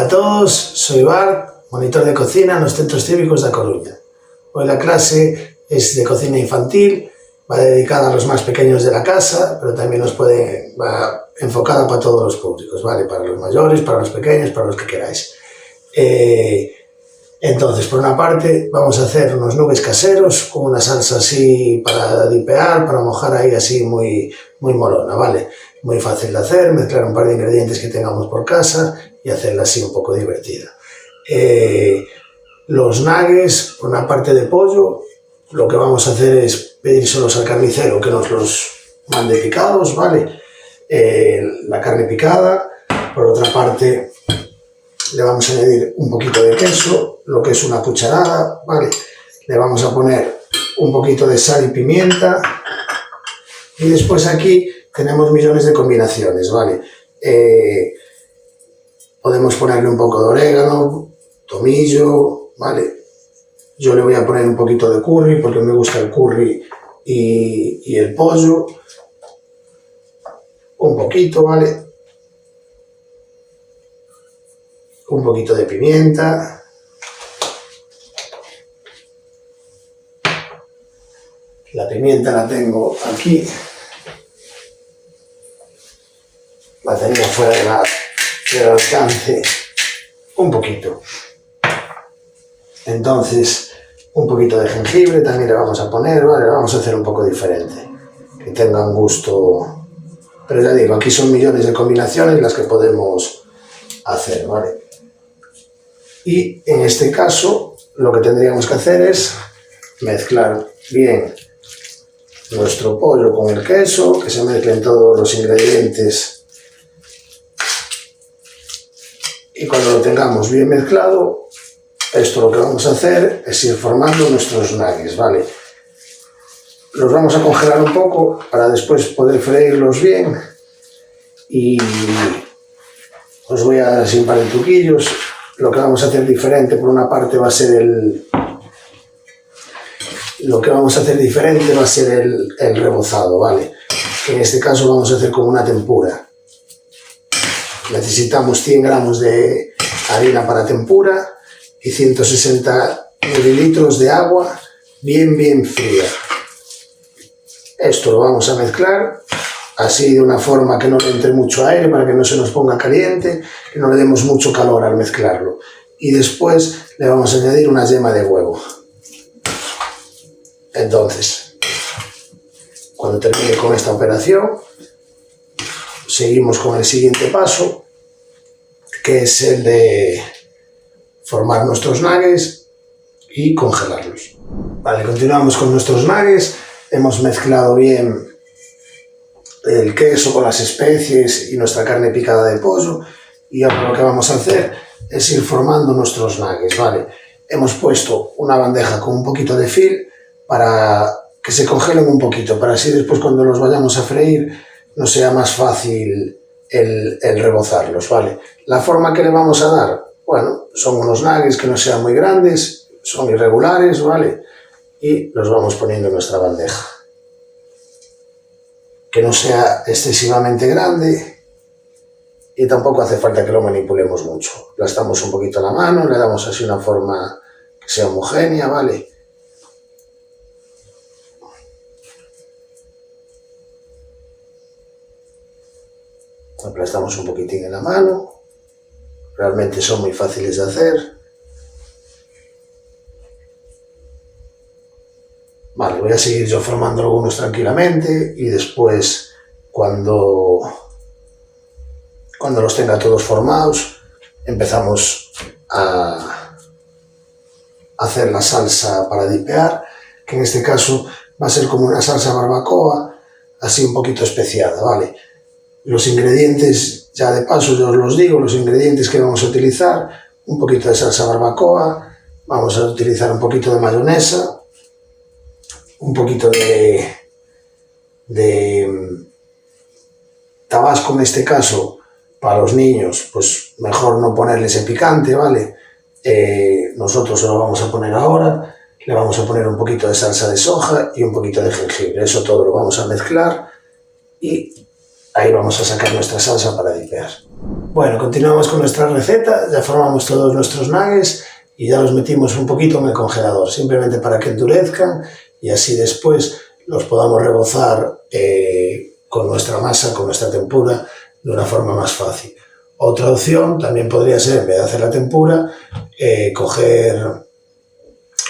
Hola a todos, soy Bart, monitor de cocina en los centros cívicos de A Coruña. Hoy la clase es de cocina infantil, va dedicada a los más pequeños de la casa, pero también va enfocada para todos los públicos, ¿vale? Para los mayores, para los pequeños, para los que queráis. Entonces, por una parte, vamos a hacer unos nuggets caseros con una salsa así para dipear, para mojar ahí así muy molona, ¿vale? Muy fácil de hacer, mezclar un par de ingredientes que tengamos por casa y hacerla así un poco divertida. Los nuggets, por una parte de pollo, lo que vamos a hacer es pedírselos al carnicero que nos los mande picados, ¿vale? La carne picada, por otra parte le vamos a añadir un poquito de queso, lo que es una cucharada, ¿vale? Le vamos a poner un poquito de sal y pimienta y después aquí tenemos millones de combinaciones, ¿vale? Podemos ponerle un poco de orégano, tomillo, ¿vale? Yo le voy a poner un poquito de curry porque me gusta el curry y el pollo. Un poquito, ¿vale? Un poquito de pimienta. La pimienta la tengo aquí. La tenía fuera del alcance. Un poquito. Entonces, un poquito de jengibre también le vamos a poner, ¿vale? Lo vamos a hacer un poco diferente. Que tenga un gusto. Pero ya digo, aquí son millones de combinaciones las que podemos hacer, ¿vale? Y en este caso, lo que tendríamos que hacer es mezclar bien nuestro pollo con el queso, que se mezclen todos los ingredientes. Y cuando lo tengamos bien mezclado, esto lo que vamos a hacer es ir formando nuestros nuggets, ¿vale? Los vamos a congelar un poco para después poder freírlos bien. Y os voy a dar así un par de truquillos. Lo que vamos a hacer diferente, por una parte, va a ser el rebozado, ¿vale? En este caso vamos a hacer como una tempura. Necesitamos 100 gramos de harina para tempura y 160 mililitros de agua bien fría. Esto lo vamos a mezclar así de una forma que no le entre mucho aire para que no se nos ponga caliente, que no le demos mucho calor al mezclarlo. Y después le vamos a añadir una yema de huevo. Entonces, cuando termine con esta operación, seguimos con el siguiente paso, que es el de formar nuestros nuggets y congelarlos. Vale, continuamos con nuestros nuggets. Hemos mezclado bien el queso con las especies y nuestra carne picada de pollo, y ahora lo que vamos a hacer es ir formando nuestros nuggets, ¿vale? Hemos puesto una bandeja con un poquito de fil para que se congelen un poquito, para así después cuando los vayamos a freír no sea más fácil el rebozarlos, ¿vale? La forma que le vamos a dar, bueno, son unos nuggets que no sean muy grandes, son irregulares, ¿vale? Y los vamos poniendo en nuestra bandeja. Que no sea excesivamente grande y tampoco hace falta que lo manipulemos mucho. Aplastamos un poquito la mano, le damos así una forma que sea homogénea, ¿vale? Aplastamos un poquitín en la mano. Realmente son muy fáciles de hacer. Vale, voy a seguir yo formando algunos tranquilamente y después cuando los tenga todos formados empezamos a hacer la salsa para dipear, que en este caso va a ser como una salsa barbacoa, así un poquito especiada, ¿vale? Los ingredientes, ya de paso yo os los digo, los ingredientes que vamos a utilizar: un poquito de salsa barbacoa, vamos a utilizar un poquito de mayonesa, un poquito de tabasco en este caso. Para los niños, pues mejor no ponerles el picante, ¿vale? Nosotros se lo vamos a poner ahora. Le vamos a poner un poquito de salsa de soja y un poquito de jengibre. Eso todo lo vamos a mezclar y ahí vamos a sacar nuestra salsa para dipear. Bueno, continuamos con nuestra receta, ya formamos todos nuestros nuggets y ya los metimos un poquito en el congelador, simplemente para que endurezcan y así después los podamos rebozar con nuestra masa, con nuestra tempura, de una forma más fácil. Otra opción también podría ser, en vez de hacer la tempura, coger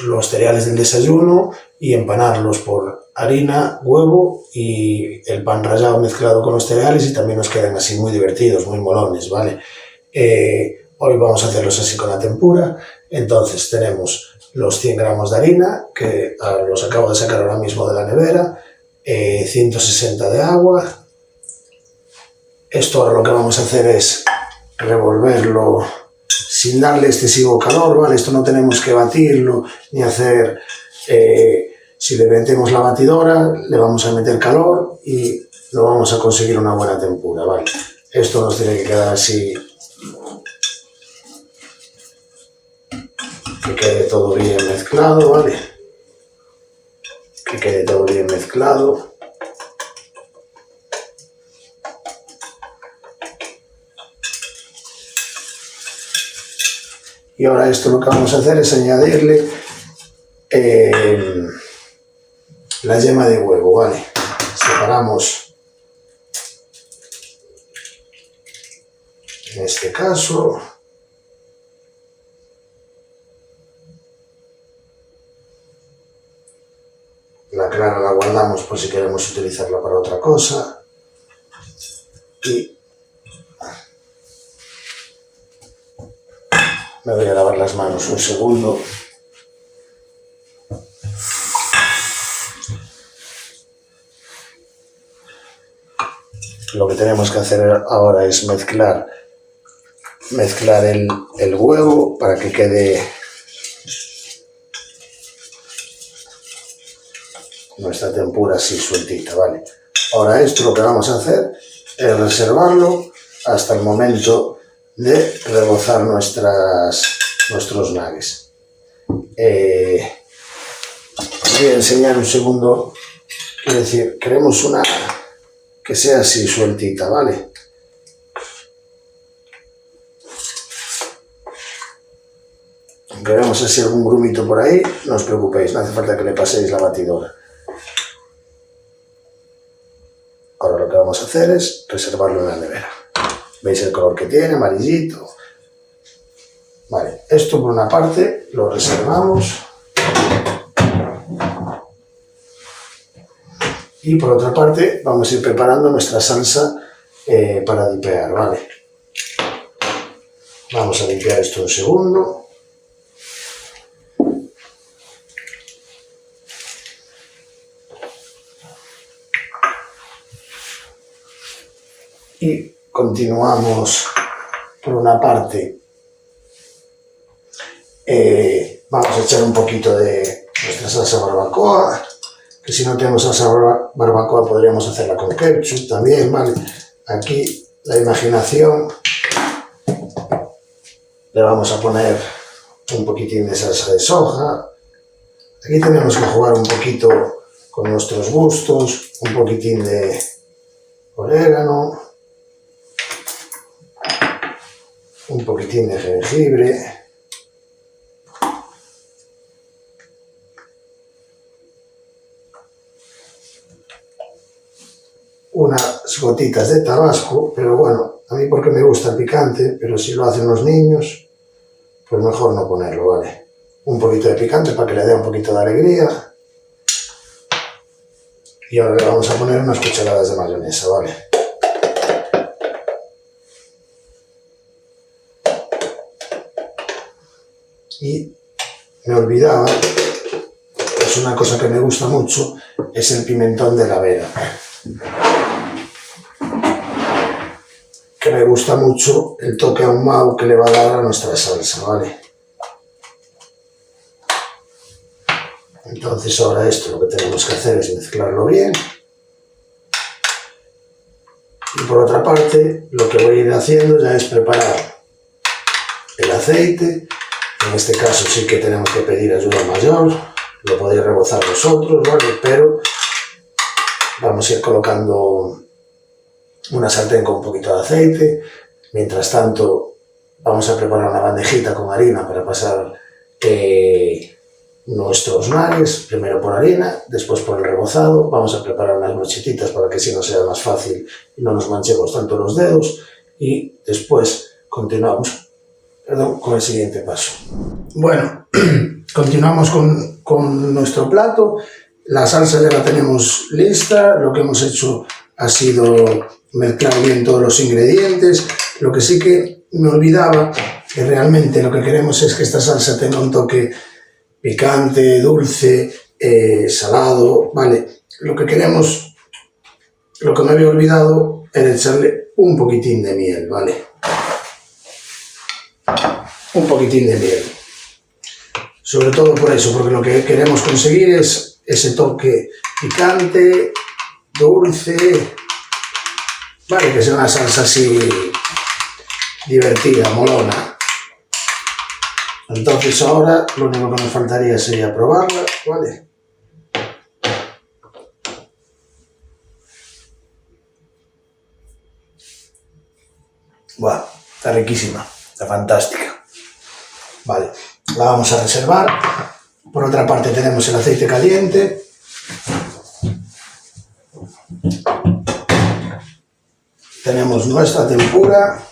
los cereales del desayuno y empanarlos por harina, huevo y el pan rallado mezclado con los cereales y también nos quedan así muy divertidos, muy molones, ¿vale? Hoy vamos a hacerlos así con la tempura. Entonces tenemos los 100 gramos de harina, que los acabo de sacar ahora mismo de la nevera, 160 de agua. Esto ahora lo que vamos a hacer es revolverlo sin darle excesivo calor, ¿vale? Esto no tenemos que batirlo ni hacer... si le metemos la batidora, le vamos a meter calor y no vamos a conseguir una buena tempura, ¿vale? Esto nos tiene que quedar así, que quede todo bien mezclado, ¿vale? Que quede todo bien mezclado. Y ahora esto lo que vamos a hacer es añadirle la yema de huevo, ¿vale? Separamos, en este caso, la clara la guardamos por si queremos utilizarla para otra cosa y me voy a lavar las manos un segundo. Lo que tenemos que hacer ahora es mezclar el huevo para que quede nuestra tempura así sueltita, ¿vale? Ahora esto lo que vamos a hacer es reservarlo hasta el momento de rebozar nuestros nuggets. Voy a enseñar un segundo, quiero decir, queremos una que sea así sueltita, ¿vale? Aunque vemos así algún grumito por ahí, no os preocupéis, no hace falta que le paséis la batidora. Ahora lo que vamos a hacer es reservarlo en la nevera. ¿Veis el color que tiene? Amarillito. Vale, esto por una parte lo reservamos. Y por otra parte vamos a ir preparando nuestra salsa para dipear, ¿vale? Vamos a limpiar esto un segundo. Y continuamos por una parte. Vamos a echar un poquito de nuestra salsa barbacoa, que si no tenemos salsa barbacoa podríamos hacerla con ketchup también, ¿vale? Aquí la imaginación, le vamos a poner un poquitín de salsa de soja. Aquí tenemos que jugar un poquito con nuestros gustos, un poquitín de orégano, un poquitín de jengibre, unas gotitas de tabasco, pero bueno, a mí porque me gusta el picante, pero si lo hacen los niños, pues mejor no ponerlo, ¿vale? Un poquito de picante para que le dé un poquito de alegría. Y ahora le vamos a poner unas cucharadas de mayonesa, ¿vale? Y me olvidaba, es una cosa que me gusta mucho, es el pimentón de la Vera. Que me gusta mucho el toque ahumado que le va a dar a nuestra salsa, ¿vale? Entonces ahora esto lo que tenemos que hacer es mezclarlo bien. Y por otra parte, lo que voy a ir haciendo ya es preparar el aceite. En este caso sí que tenemos que pedir ayuda mayor, lo podéis rebozar vosotros, ¿vale? Pero vamos a ir colocando una sartén con un poquito de aceite, Mientras tanto, vamos a preparar una bandejita con harina para pasar nuestros nuggets, primero por harina, después por el rebozado. Vamos a preparar unas brochetitas para que así nos sea más fácil y no nos manchemos tanto los dedos, y después continuamos con el siguiente paso. Bueno, continuamos con nuestro plato. La salsa ya la tenemos lista. Lo que hemos hecho ha sido mezclar bien todos los ingredientes. Lo que sí que me olvidaba, que realmente lo que queremos es que esta salsa tenga un toque picante, dulce, salado, ¿vale? Lo que queremos, lo que me había olvidado era echarle un poquitín de miel, ¿vale? Un poquitín de miel. Sobre todo por eso, porque lo que queremos conseguir es ese toque picante, dulce, ¿vale? Que sea una salsa así divertida, molona. Entonces ahora lo único que nos faltaría sería probarla, ¿vale? Bueno, está riquísima, está fantástica. Vale, la vamos a reservar. Por otra parte tenemos el aceite caliente. Tenemos nuestra tempura.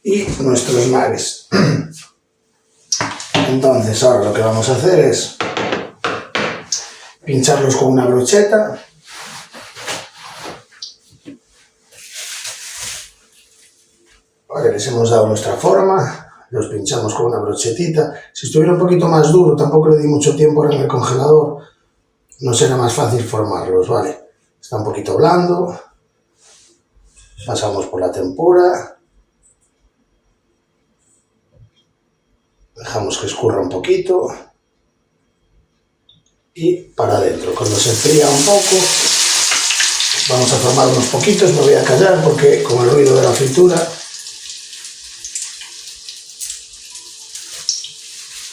Y nuestros nuggets. Entonces ahora lo que vamos a hacer es pincharlos con una brocheta. Vale, les hemos dado nuestra forma, los pinchamos con una brochetita. Si estuviera un poquito más duro, tampoco le di mucho tiempo en el congelador, no será más fácil formarlos, ¿vale? Está un poquito blando. Pasamos por la tempura. Dejamos que escurra un poquito. Y para adentro. Cuando se enfría un poco, vamos a formar unos poquitos. Me voy a callar porque con el ruido de la fritura,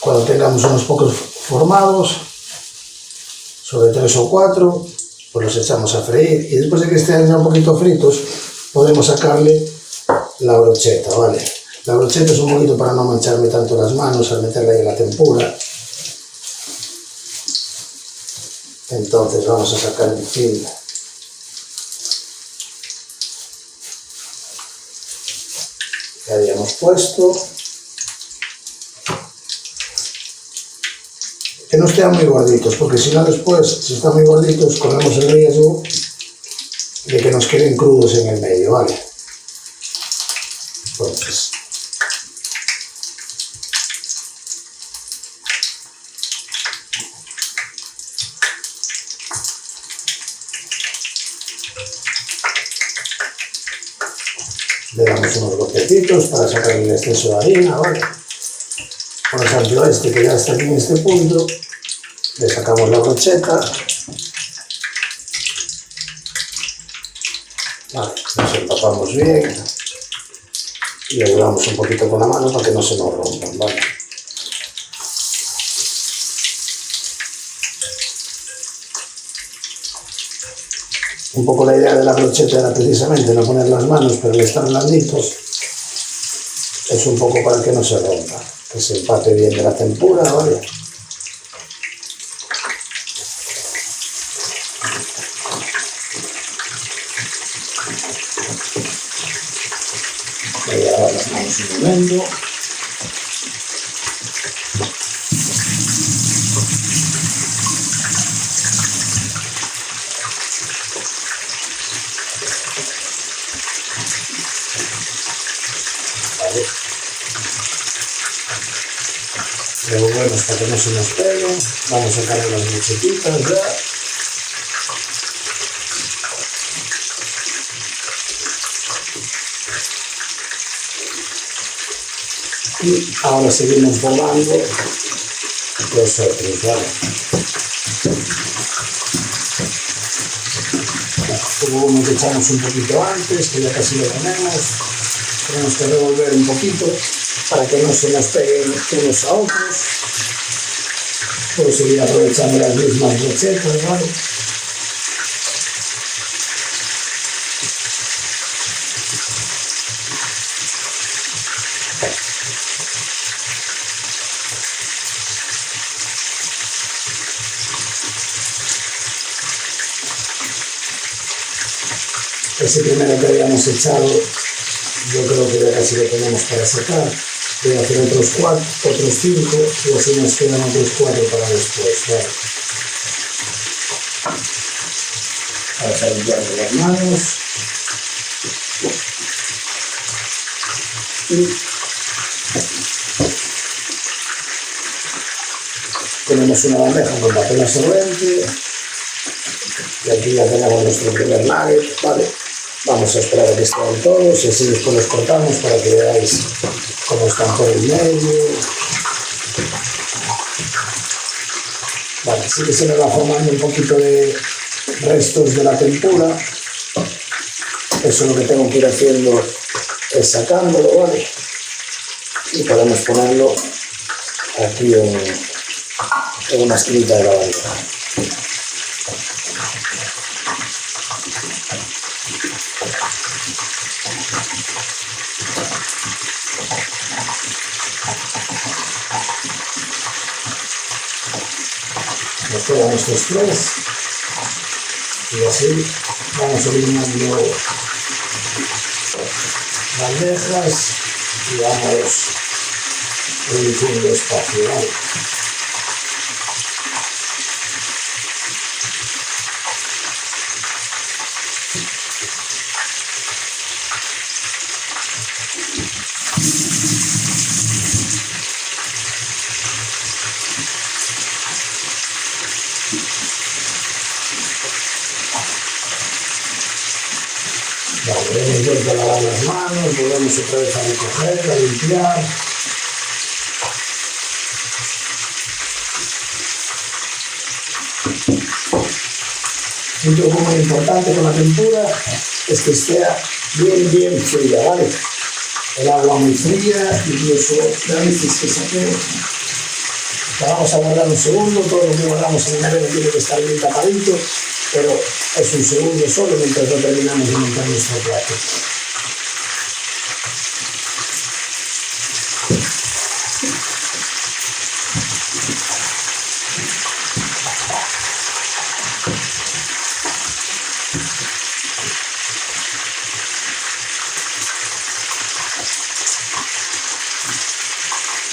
cuando tengamos unos pocos formados, sobre 3 o 4, pues los echamos a freír, y después de que estén ya un poquito fritos, podemos sacarle la brocheta, ¿vale? La brocheta es un poquito para no mancharme tanto las manos al meterla ahí en la tempura. Entonces vamos a sacar el film que habíamos puesto. Que no estén muy gorditos, porque si no después, si están muy gorditos, corremos el riesgo de que nos queden crudos en el medio, ¿vale? Entonces, le damos unos golpecitos para sacar el exceso de harina, ¿vale? Por ejemplo, este que ya está aquí en este punto, le sacamos la brocheta. Vale, nos empapamos bien y le ayudamos un poquito con la mano para que no se nos rompan, ¿vale? Un poco la idea de la brocheta era precisamente no poner las manos, pero al estar blanditos es un poco para que no se rompa, que se empape bien de la tempura, ¿vale? Voy a lavar las manos un momento. Vale. Revolvemos para que no se nos pegue. Vamos a sacar las brochetitas ya. Y ahora seguimos formando los otros, ¿vale? Como uno que echamos un poquito antes, que ya casi lo tenemos que revolver un poquito para que no se nos peguen unos a otros. Puedo seguir aprovechando las mismas brochetas, ¿vale? Ese primero que habíamos echado, yo creo que ya casi lo tenemos para sacar. Voy a hacer otros 5 y así nos quedan otros 4 para después. Vale. Vamos a limpiarme las manos. Y tenemos una bandeja con papel absorbente. Y aquí ya tenemos nuestro primer nugget, ¿vale? Vamos a esperar a que estén todos y así después los cortamos para que veáis cómo están por el medio. Vale, sí que se me va formando un poquito de restos de la tempura. Eso lo que tengo que ir haciendo es sacándolo, ¿vale? Y podemos ponerlo aquí en una esquinita de la bandeja. Nos quedan estos 3 y así vamos eliminando bandejas y vamos reduciendo espacio, ¿vale? Vale, hemos vuelto a lavar las manos, volvemos otra vez a recoger, a limpiar. Un truco muy importante con la tempura es que esté bien fría, ¿vale? El agua muy fría, incluso la veces que saqué, la vamos a guardar un segundo, todo lo que guardamos en el nevera tiene que estar bien tapadito, pero es un segundo solo mientras no terminamos de montar nuestro plato.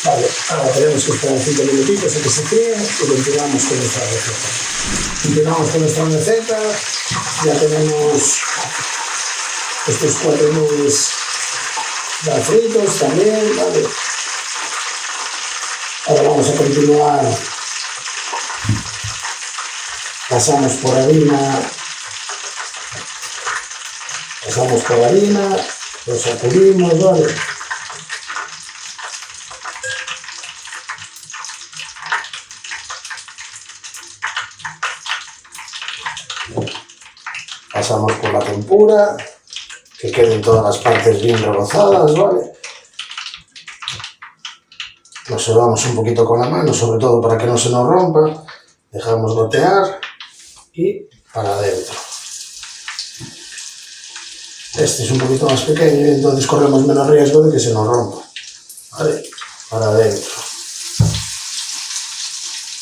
Vale, ahora tenemos que esperar 5 minutitos a que se fríe y continuamos con nuestra receta. Continuamos con nuestra receta, ya tenemos estos 4 nubes ya fritos también, ¿vale? Ahora vamos a continuar, pasamos por harina, lo sacudimos, ¿vale? Pasamos por la tempura, que queden todas las partes bien rebozadas, ¿vale? Lo sobamos un poquito con la mano, sobre todo para que no se nos rompa. Dejamos gotear y para adentro. Este es un poquito más pequeño y entonces corremos menos riesgo de que se nos rompa. ¿Vale? Para adentro.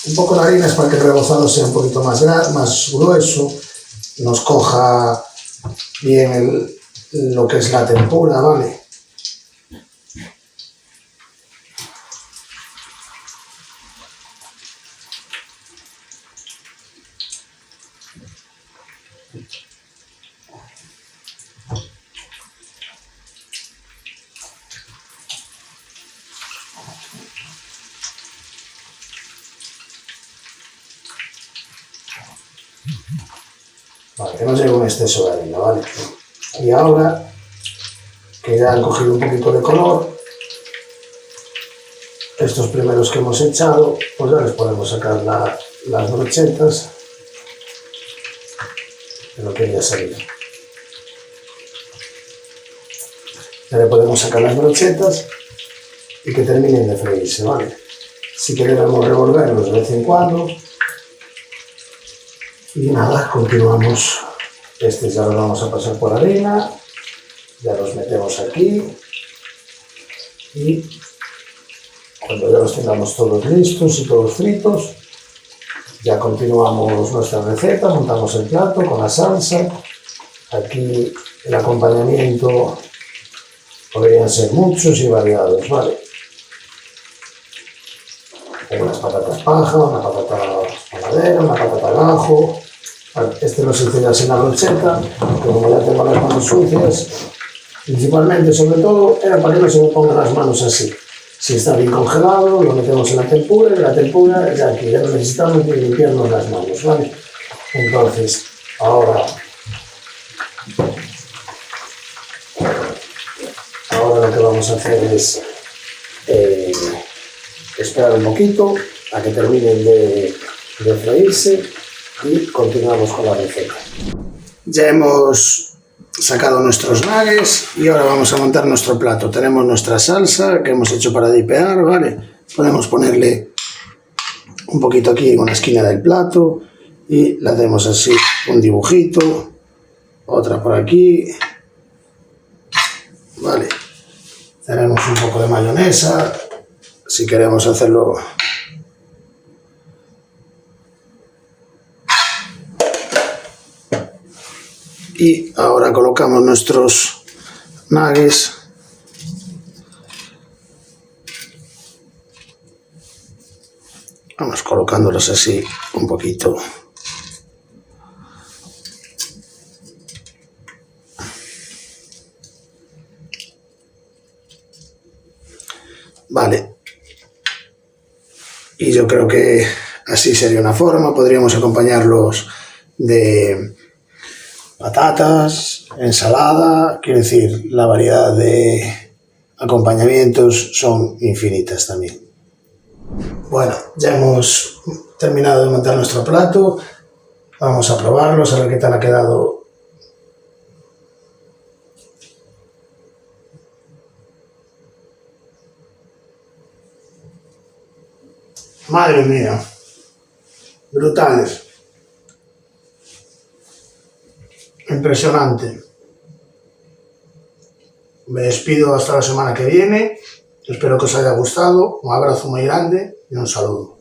Un poco la harina es para que el rebozado sea un poquito más grueso, nos coja bien lo que es la tempura, ¿vale? Vale, que no lleve un exceso de harina, ¿vale? Y ahora que ya han cogido un poquito de color, estos primeros que hemos echado, pues ya les podemos sacar las brochetas de lo que ya salido. Ya le podemos sacar las brochetas y que terminen de freírse, ¿vale? Sí que debemos revolverlos de vez en cuando. Y nada, continuamos. Estos ya los vamos a pasar por harina, ya los metemos aquí y cuando ya los tengamos todos listos y todos fritos, ya continuamos nuestra receta, montamos el plato con la salsa. Aquí El acompañamiento podrían ser muchos y variados, ¿vale? Unas patatas paja, una patata panadera, una patata al ajo. Vale, este lo enseñas en la brocheta, que como ya tengo las manos sucias, principalmente, sobre todo, era para que no se me pongan las manos así. Si está bien congelado, lo metemos en la tempura, y la tempura ya aquí, ya no necesitamos ni limpiarnos las manos, ¿vale? Entonces, ahora lo que vamos a hacer es esperar un poquito a que terminen de freírse y continuamos con la receta. Ya hemos sacado nuestros nuggets y ahora vamos a montar nuestro plato. Tenemos nuestra salsa que hemos hecho para dipear, ¿vale? Podemos ponerle un poquito aquí en una esquina del plato y le hacemos así un dibujito, otra por aquí, ¿vale? Tenemos un poco de mayonesa, si queremos hacerlo. Y ahora colocamos nuestros nuggets. Vamos colocándolos así un poquito. Vale. Y yo creo que así sería una forma. Podríamos acompañarlos de patatas, ensalada, quiero decir, la variedad de acompañamientos son infinitas también. Bueno, ya hemos terminado de montar nuestro plato, vamos a probarlos, a ver qué tal ha quedado. Madre mía, brutales. Impresionante. Me despido hasta la semana que viene. Espero que os haya gustado. Un abrazo muy grande y un saludo.